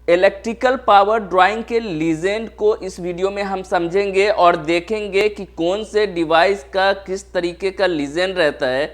Electrical power drawing के legend को इस वीडियो में हम समझेंगे और देखेंगे कि कौन से डिवाइस का किस तरीके का लीजेंड रहता है।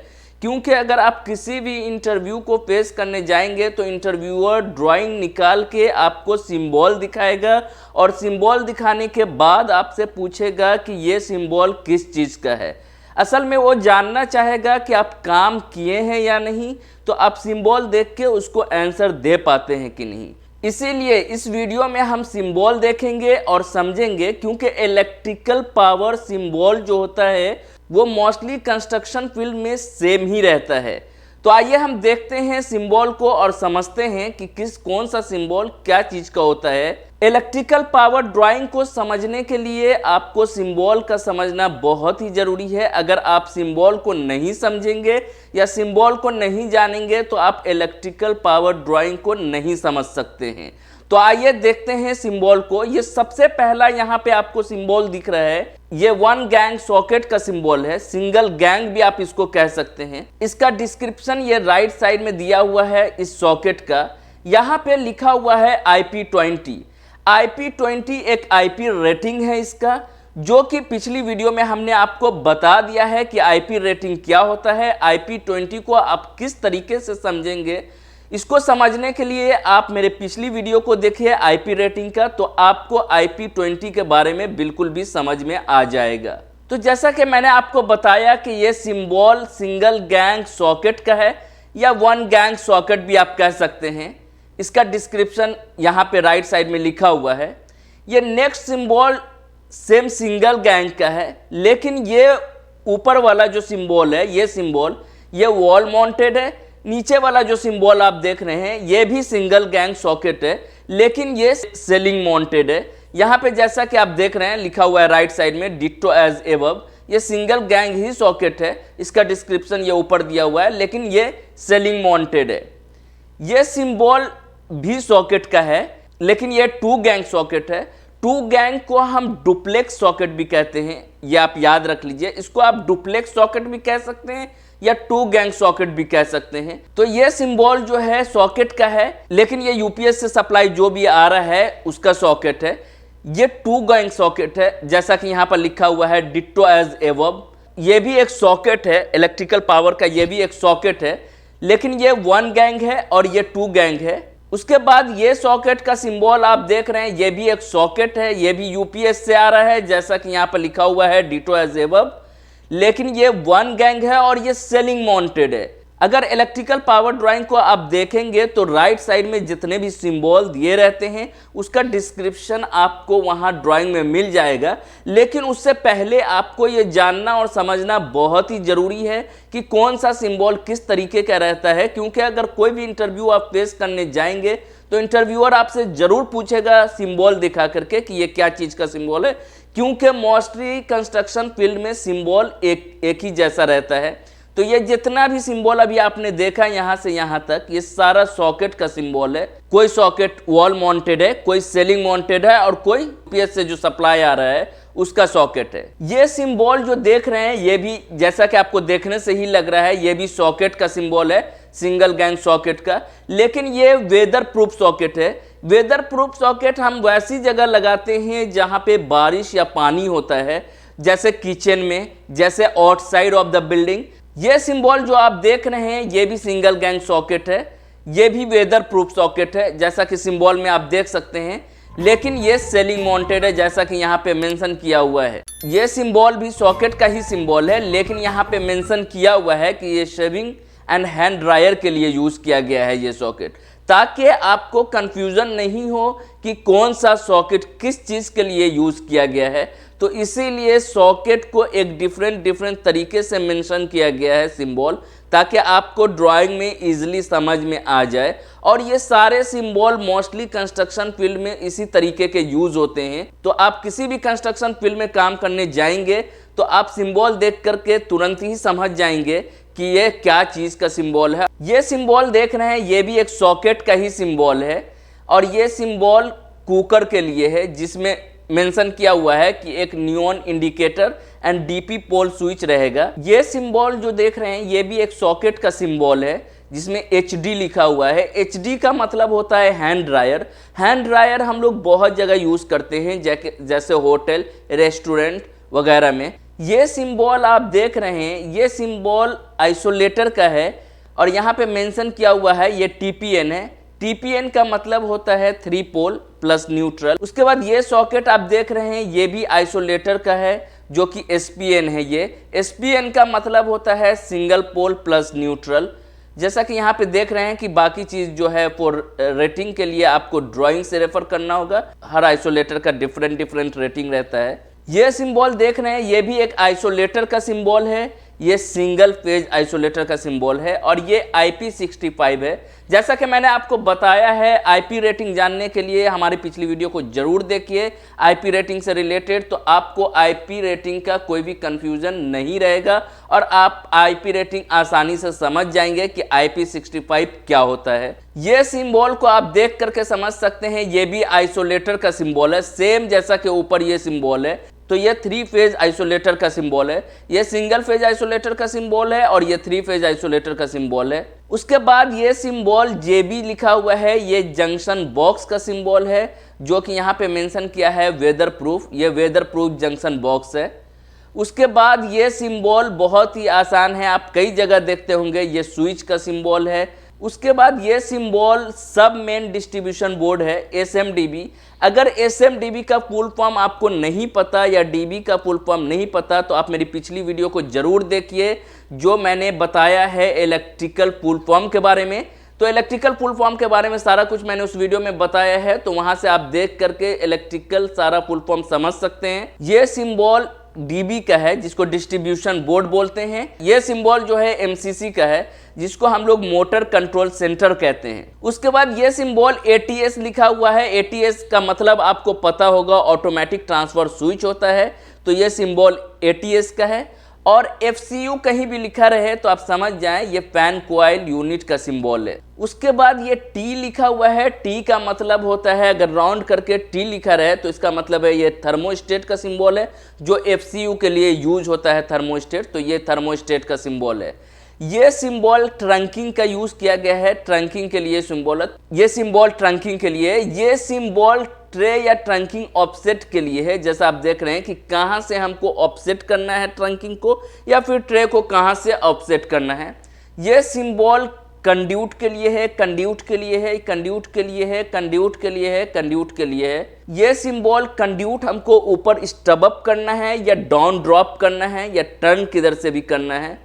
क्योंकि अगर आप किसी भी इंटरव्यू को फेस करने जाएंगे तो इंटरव्यूअर ड्राइंग निकाल के आपको सिंबल दिखाएगा और सिंबल दिखाने के बाद आपसे पूछेगा कि ये सिंबल किस चीज़ का है। असल में वो जानना चाहेगा कि आप काम किए हैं या नहीं, तो आप सिंबल देख के उसको आंसर दे पाते हैं कि नहीं। इसीलिए इस वीडियो में हम सिंबल देखेंगे और समझेंगे, क्योंकि इलेक्ट्रिकल पावर सिंबल जो होता है वो मोस्टली कंस्ट्रक्शन फील्ड में सेम ही रहता है। तो आइए हम देखते हैं सिंबल को और समझते हैं कि कौन सा सिंबल क्या चीज़ का होता है। इलेक्ट्रिकल पावर ड्राइंग को समझने के लिए आपको सिंबल का समझना बहुत ही ज़रूरी है। अगर आप सिंबल को नहीं समझेंगे या सिंबल को नहीं जानेंगे तो आप इलेक्ट्रिकल पावर ड्राइंग को नहीं समझ सकते हैं। तो आइए देखते हैं सिंबल को। ये सबसे पहला यहाँ पे आपको सिंबल दिख रहा है, ये वन गैंग सॉकेट का सिंबल है, सिंगल गैंग भी आप इसको कह सकते हैं। इसका डिस्क्रिप्शन ये राइट साइड में दिया हुआ है इस सॉकेट का। यहाँ पे लिखा हुआ है IP20। IP20 एक IP रेटिंग है इसका, जो कि पिछली वीडियो में हमने आपको बता दिया है कि IP रेटिंग क्या होता है। IP20 को आप किस तरीके से समझेंगे, इसको समझने के लिए आप मेरे पिछली वीडियो को देखिए IP रेटिंग का, तो आपको IP20 के बारे में बिल्कुल भी समझ में आ जाएगा। तो जैसा कि मैंने आपको बताया कि ये सिंबल सिंगल गैंग सॉकेट का है या वन गैंग सॉकेट भी आप कह सकते हैं। इसका डिस्क्रिप्शन यहाँ पे राइट साइड में लिखा हुआ है। ये next symbol same single gang का है, लेकिन ये ऊपर वाला जो सिंबल है ये सिंबल ये वॉल माउंटेड है। नीचे वाला जो सिंबल आप देख रहे हैं ये भी सिंगल गैंग सॉकेट है, लेकिन ये सेलिंग माउंटेड है। यहाँ पे जैसा कि आप देख रहे हैं लिखा हुआ है राइट साइड में डिट्टो एज एबव। ये सिंगल गैंग ही सॉकेट है, इसका डिस्क्रिप्शन ये ऊपर दिया हुआ है, लेकिन ये सेलिंग माउंटेड है। ये सिंबल भी सॉकेट का है, लेकिन ये टू गैंग सॉकेट है। टू गैंग को हम डुप्लेक्स सॉकेट भी कहते हैं, ये आप याद रख लीजिए। इसको आप डुप्लेक्स सॉकेट भी कह सकते हैं या टू गैंग सॉकेट भी कह सकते हैं। तो ये सिंबल जो है सॉकेट का है, लेकिन ये यूपीएस से सप्लाई जो भी आ रहा है उसका सॉकेट है। ये टू गैंग सॉकेट है, जैसा कि यहाँ पर लिखा हुआ है डिट्टो एज एबव। ये भी एक सॉकेट है, इलेक्ट्रिकल पावर का ये भी एक सॉकेट है, लेकिन ये वन गैंग है और ये टू गैंग है। उसके बाद ये सॉकेट का सिंबल आप देख रहे हैं, ये भी एक सॉकेट है, ये भी यूपीएस से आ रहा है, जैसा कि यहाँ पर लिखा हुआ है डिट्टो एज एबव, लेकिन ये वन गैंग है और ये सेलिंग माउंटेड है। अगर इलेक्ट्रिकल पावर ड्राइंग को आप देखेंगे तो राइट साइड में जितने भी सिंबल दिए रहते हैं उसका डिस्क्रिप्शन आपको वहां ड्राइंग में मिल जाएगा। लेकिन उससे पहले आपको ये जानना और समझना बहुत ही जरूरी है कि कौन सा सिंबल किस तरीके का रहता है, क्योंकि अगर कोई भी इंटरव्यू आप फेस करने जाएंगे तो इंटरव्यूअर आपसे जरूर पूछेगा सिंबल दिखा करके कि ये क्या चीज़ का सिंबल है, क्योंकि मोस्टली कंस्ट्रक्शन फील्ड में सिंबल एक ही जैसा रहता है। तो ये जितना भी सिंबल अभी आपने देखा यहाँ से यहाँ तक, ये सारा सॉकेट का सिंबल है। कोई सॉकेट वॉल माउंटेड है, कोई सेलिंग माउंटेड है और कोई यूपीएस से जो सप्लाई आ रहा है उसका सॉकेट है। ये सिंबल जो देख रहे हैं ये भी, जैसा कि आपको देखने से ही लग रहा है, ये भी सॉकेट का सिंबल है, सिंगल गैंग सॉकेट का, लेकिन ये वेदर प्रूफ सॉकेट है। वेदर प्रूफ सॉकेट हम वैसी जगह लगाते हैं जहाँ पे बारिश या पानी होता है, जैसे किचन में, जैसे आउटसाइड ऑफ द बिल्डिंग। ये सिंबल जो आप देख रहे हैं ये भी सिंगल गैंग सॉकेट है, ये भी वेदर प्रूफ सॉकेट है, जैसा कि सिंबल में आप देख सकते हैं, लेकिन ये सेलिंग माउंटेड है, जैसा कि यहाँ पे मेंशन किया हुआ है। ये सिंबल भी सॉकेट का ही सिंबल है, लेकिन यहाँ पे मेंशन किया हुआ है कि ये शेविंग एंड हैंड ड्रायर के लिए यूज किया गया है ये सॉकेट, ताकि आपको कंफ्यूजन नहीं हो कि कौन सा सॉकेट किस चीज़ के लिए यूज किया गया है। तो इसीलिए सॉकेट को एक डिफरेंट तरीके से मेंशन किया गया है सिंबल, ताकि आपको ड्राइंग में इजीली समझ में आ जाए। और ये सारे सिंबल मोस्टली कंस्ट्रक्शन फील्ड में इसी तरीके के यूज होते हैं। तो आप किसी भी कंस्ट्रक्शन फील्ड में काम करने जाएंगे तो आप सिंबल देख करके तुरंत ही समझ जाएंगे कि ये क्या चीज़ का सिंबल है। ये सिंबल देख रहे हैं ये भी एक सॉकेट का ही सिंबल है, और ये सिंबल कुकर के लिए है, जिसमें मेंशन किया हुआ है कि एक neon indicator and DP pole switch रहेगा। ये सिंबल जो देख रहे हैं ये भी एक सॉकेट का सिंबल है, जिसमें HD लिखा हुआ है। HD का मतलब होता है हैंड ड्रायर। हैंड ड्रायर हम लोग बहुत जगह यूज़ करते हैं, जैसे होटल, रेस्टोरेंट वगैरह में। ये सिंबल आप देख रहे हैं, ये सिंबल आइसोलेटर का है और यहाँ पे मेंशन किया हुआ है ये TPN है। TPN का मतलब होता है 3 पोल प्लस न्यूट्रल। उसके बाद ये सॉकेट आप देख रहे हैं, ये भी आइसोलेटर का है जो कि SPN है। ये SPN का मतलब होता है सिंगल पोल प्लस न्यूट्रल। जैसा कि यहाँ पे देख रहे हैं कि बाकी चीज़ जो है फॉर रेटिंग के लिए आपको ड्राइंग से रेफर करना होगा। हर आइसोलेटर का डिफरेंट रेटिंग रहता है। ये सिंबल देख रहे हैं, ये भी एक आइसोलेटर का सिंबल है। ये सिंगल फेज आइसोलेटर का सिंबल है और ये IP65 है। जैसा कि मैंने आपको बताया है, IP रेटिंग जानने के लिए हमारी पिछली वीडियो को जरूर देखिए। IP रेटिंग से रिलेटेड तो आपको IP रेटिंग का कोई भी कंफ्यूजन नहीं रहेगा और आप IP रेटिंग आसानी से समझ जाएंगे कि IP65 क्या होता है। ये सिंबल को आप देख करके समझ सकते हैं, ये भी आइसोलेटर का सिंबल है, सेम जैसा कि ऊपर ये सिंबल है। तो ये 3 फेज आइसोलेटर का सिंबल है, ये सिंगल फेज आइसोलेटर का सिंबल है और ये 3 फेज आइसोलेटर का सिंबल है। उसके बाद ये सिंबल JB लिखा हुआ है, ये जंक्शन बॉक्स का सिंबल है जो कि यहाँ पे मेंशन किया है वेदर प्रूफ। ये वेदर प्रूफ जंक्शन बॉक्स है। उसके बाद ये सिंबल बहुत ही आसान है, आप कई जगह देखते होंगे, ये स्विच का सिंबल है। उसके बाद ये सिंबल सब मेन डिस्ट्रीब्यूशन बोर्ड है, SMDB। अगर SMDB का फुल फॉर्म आपको नहीं पता या DB का फुल फॉर्म नहीं पता तो आप मेरी पिछली वीडियो को जरूर देखिए जो मैंने बताया है इलेक्ट्रिकल फुल फॉर्म के बारे में। तो इलेक्ट्रिकल फुल फॉर्म के बारे में सारा कुछ मैंने उस वीडियो में बताया है, तो वहां से आप देख करके इलेक्ट्रिकल सारा फुल फॉर्म समझ सकते हैं। ये सिंबल DB का है जिसको डिस्ट्रीब्यूशन बोर्ड बोलते हैं। ये सिंबल जो है MCC का है जिसको हम लोग मोटर कंट्रोल सेंटर कहते हैं। उसके बाद ये सिंबल ATS लिखा हुआ है। ATS का मतलब आपको पता होगा, ऑटोमेटिक ट्रांसफर स्विच होता है, तो ये सिंबल ATS का है। और FCU कहीं भी लिखा रहे तो आप समझ जाएं ये फैन कॉइल यूनिट का सिंबल है। उसके बाद ये T लिखा हुआ है। T का मतलब होता है, अगर राउंड करके T लिखा रहे तो इसका मतलब है ये थर्मोस्टेट का सिंबल है जो FCU के लिए यूज होता है, थर्मोस्टेट। तो ये थर्मोस्टेट का सिंबल है। ये सिंबल ट्रंकिंग का यूज किया गया है, ट्रंकिंग के लिए सिंबल है। ये सिंबल ट्रंकिंग के लिए, ये सिंबल ट्रे या ट्रंकिंग ऑफसेट के लिए है। जैसा आप देख रहे हैं कि कहाँ से हमको ऑफसेट करना है ट्रंकिंग को या फिर ट्रे को कहाँ से ऑफसेट करना है। ये सिंबल कंड्यूट के लिए है, कंड्यूट के लिए है, कंड्यूट के लिए है, कंड्यूट के लिए है, कंड्यूट के लिए है। ये सिंबल कंड्यूट हमको ऊपर स्टब अप करना है या डाउन ड्रॉप करना है या टर्न किधर से भी करना है,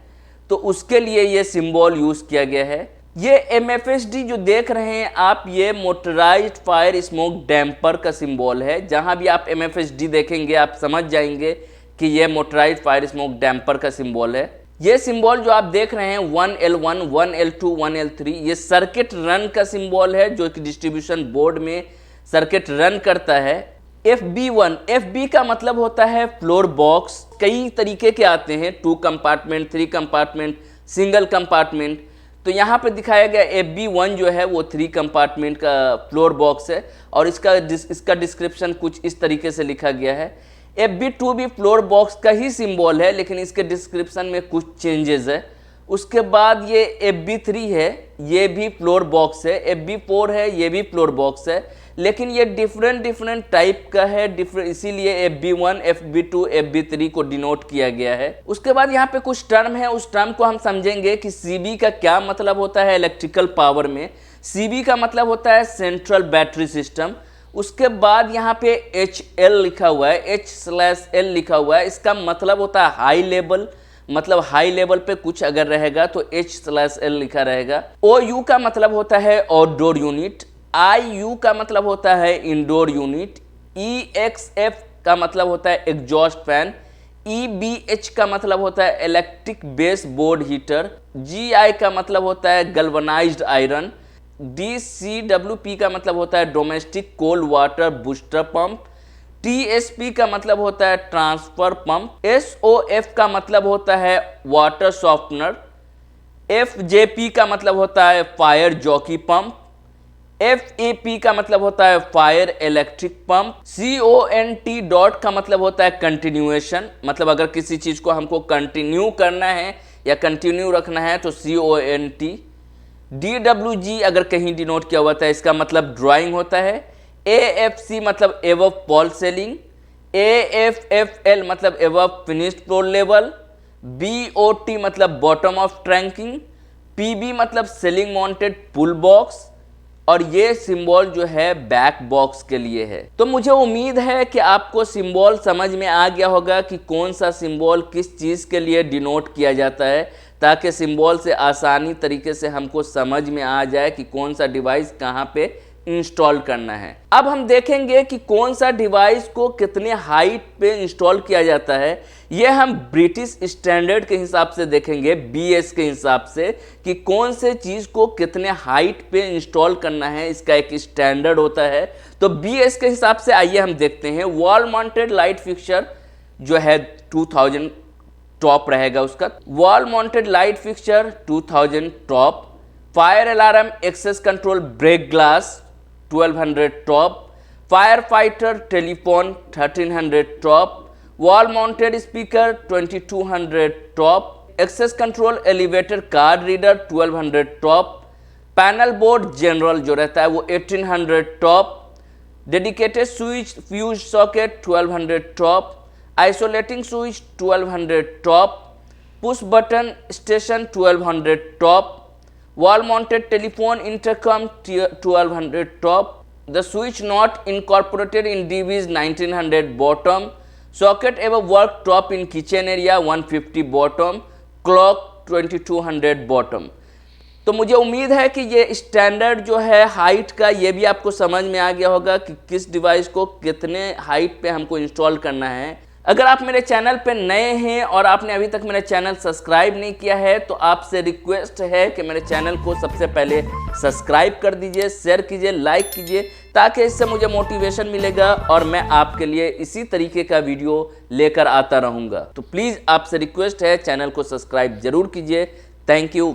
तो उसके लिए ये सिंबल यूज किया गया है। ये MFSD जो देख रहे हैं आप, ये मोटराइज्ड फायर स्मोक डैम्पर का सिंबल है। जहां भी आप MFSD देखेंगे आप समझ जाएंगे कि ये मोटराइज्ड फायर स्मोक डैम्पर का सिंबल है। ये सिंबल जो आप देख रहे हैं 1L1, 1L2, 1L3, ये सर्किट रन का सिंबल है जो कि डिस्ट्रीब्यूशन बोर्ड में सर्किट रन करता है। FB1, FB का मतलब होता है फ्लोर बॉक्स। कई तरीके के आते हैं, 2 कंपार्टमेंट, 3 कंपार्टमेंट, सिंगल कंपार्टमेंट। तो यहाँ पे दिखाया गया FB1 जो है वो 3 कंपार्टमेंट का फ्लोर बॉक्स है और इसका डिस्क्रिप्शन कुछ इस तरीके से लिखा गया है। FB2 भी फ्लोर बॉक्स का ही सिंबल है लेकिन इसके डिस्क्रिप्शन में कुछ चेंजेस है। उसके बाद ये FB3 है, ये भी फ्लोर बॉक्स है। FB4 है, ये भी फ्लोर बॉक्स है, लेकिन ये डिफरेंट टाइप का है, इसीलिए FB1, FB2, FB3 को डिनोट किया गया है। उसके बाद यहाँ पे कुछ टर्म है, उस टर्म को हम समझेंगे कि CB का क्या मतलब होता है इलेक्ट्रिकल पावर में। CB का मतलब होता है सेंट्रल बैटरी सिस्टम। उसके बाद यहाँ पे HL लिखा हुआ है, H/L लिखा हुआ है, इसका मतलब होता है हाई लेवल, मतलब हाई लेवल पे कुछ अगर रहेगा तो H/L लिखा रहेगा। OU का मतलब होता है आउटडोर यूनिट। IU का मतलब होता है इंडोर यूनिट। EXF का मतलब होता है एग्जॉस्ट फैन। EBH का मतलब होता है electric base board heater. GI का मतलब होता है गल्वनाइज्ड आयरन। DCWP का मतलब होता है domestic cold water booster pump. TSP का मतलब होता है ट्रांसफर पंप। SOF का मतलब होता है वाटर सॉफ्टनर। FJP का मतलब होता है फायर जॉकी पंप। FAP का मतलब होता है fire electric pump. CONT dot का मतलब होता है कंटिन्यूएशन, मतलब अगर किसी चीज को हमको कंटिन्यू करना है या कंटिन्यू रखना है तो CONT। DWG अगर कहीं डिनोट किया हुआ था इसका मतलब ड्राइंग होता है। AFC मतलब एवव पॉल सेलिंग। AFFL मतलब एवव फिनिश्ड फ्लोर लेवल। BOT मतलब बॉटम ऑफ ट्रैंकिंग। PB मतलब सेलिंग माउंटेड पुल बॉक्स। और ये सिंबल जो है बैक बॉक्स के लिए है। तो मुझे उम्मीद है कि आपको सिंबल समझ में आ गया होगा कि कौन सा सिंबल किस चीज़ के लिए डिनोट किया जाता है, ताकि सिंबल से आसानी तरीके से हमको समझ में आ जाए कि कौन सा डिवाइस कहाँ पे इंस्टॉल करना है। अब हम देखेंगे कि कौन सा डिवाइस को कितने हाइट पे इंस्टॉल किया जाता है। यह हम ब्रिटिश स्टैंडर्ड के हिसाब से देखेंगे, BS के हिसाब से, कि कौन से चीज़ को कितने हाइट पे इंस्टॉल करना है। इसका एक स्टैंडर्ड होता है। तो BS के हिसाब से आइए हम देखते हैं। वॉल माउंटेड लाइट फिक्सचर जो है 2000 टॉप रहेगा उसका। Wall mounted light fixture 2000 top. Fire alarm access control break glass 1200 top. Fire fighter telephone 1300 top. Wall mounted speaker 2200 top. Access control elevator card reader 1200 top. Panel board general जो रहता है वो 1800 top. Dedicated switch fuse socket 1200 top. Isolating switch 1200 top. Push button station 1200 top. Wall mounted telephone intercom 1200 top. The switch not incorporated in DB is 1900 bottom. Socket ever work top in kitchen area 150 bottom. Clock 2200 bottom. तो मुझे उम्मीद है कि ये standard जो है height का ये भी आपको समझ में आ गया होगा कि किस डिवाइस को कितने हाइट पे हमको इंस्टॉल करना है। अगर आप मेरे चैनल पे नए हैं और आपने अभी तक मेरा चैनल सब्सक्राइब नहीं किया है तो आपसे रिक्वेस्ट है कि मेरे चैनल को सबसे पहले सब्सक्राइब कर दीजिए, शेयर कीजिए, लाइक कीजिए, ताकि इससे मुझे मोटिवेशन मिलेगा और मैं आपके लिए इसी तरीके का वीडियो लेकर आता रहूँगा। तो प्लीज़ आपसे रिक्वेस्ट है चैनल को सब्सक्राइब जरूर कीजिए। Thank you.